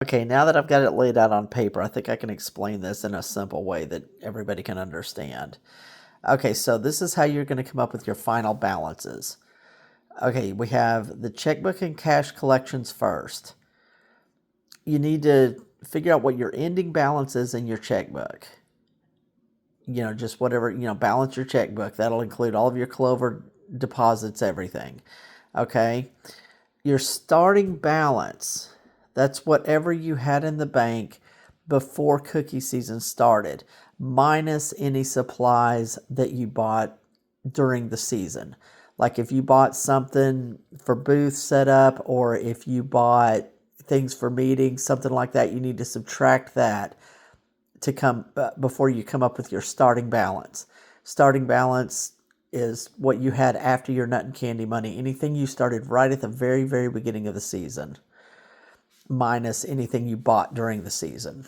Okay, now that I've got it laid out on paper, I think I can explain this in a simple way that everybody can understand. Okay, so this is how you're going to come up with your final balances. Okay, we have the checkbook and cash collections first. You need to figure out what your ending balance is in your checkbook. Just whatever, balance your checkbook. That'll include all of your Clover deposits, everything. Okay, your starting balance, that's whatever you had in the bank before cookie season started, minus any supplies that you bought during the season. Like if you bought something for booth setup, or if you bought things for meetings, something like that, you need to subtract that to come before you come up with your starting balance. Starting balance is what you had after your nut and candy money. Anything you started right at the very, very beginning of the season, minus anything you bought during the season.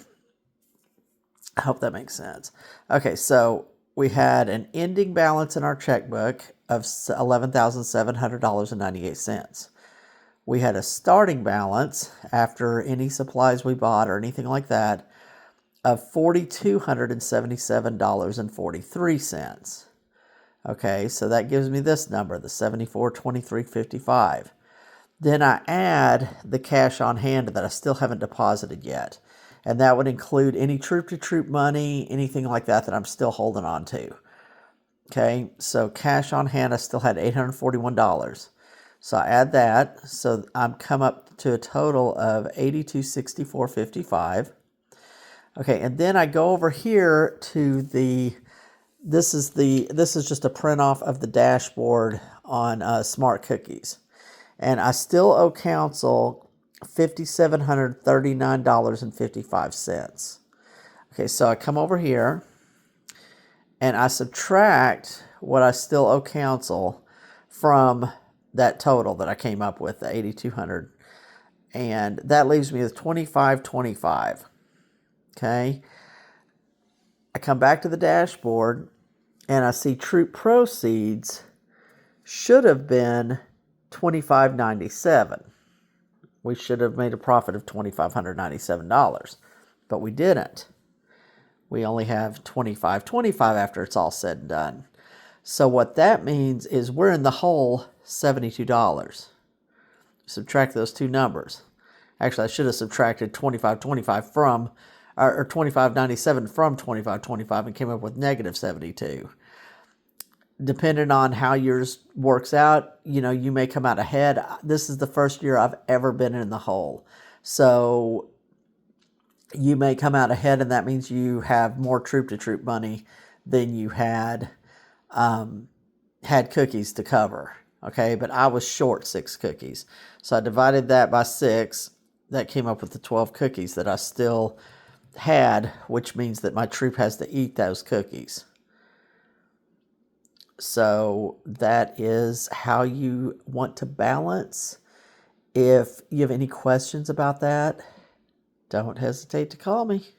I hope that makes sense. Okay, so we had an ending balance in our checkbook of $11,700.98. We had a starting balance after any supplies we bought or anything like that of $4,277.43. Okay, so that gives me this number, the $74.23.55. Then I add the cash on hand that I still haven't deposited yet. And that would include any troop-to-troop money, anything like that that I'm still holding on to. Okay, so cash on hand, I still had $841. So I add that, so I'm come up to a total of $82.64.55. Okay, and then I go over here to this is just a print off of the dashboard on Smart Cookies. And I still owe council $5,739.55. Okay, so I come over here and I subtract what I still owe council from that total that I came up with, the 8,200. And that leaves me with 2525. Okay. I come back to the dashboard and I see troop proceeds should have been $25.97. We should have made a profit of $2,597, but we didn't. We only have $25.25 after it's all said and done. So what that means is we're in the hole $72. Subtract those two numbers. Actually, I should have subtracted $25.25 from, or $25.97 from $25.25 and came up with negative 72. Depending on how yours works out, you may come out ahead. This is the first year I've ever been in the hole. So you may come out ahead, and that means you have more troop-to-troop money than you had cookies to cover. Okay, but I was short 6 cookies. So I divided that by 6. That came up with the 12 cookies that I still had, which means that my troop has to eat those cookies. So that is how you want to balance. If you have any questions about that, don't hesitate to call me.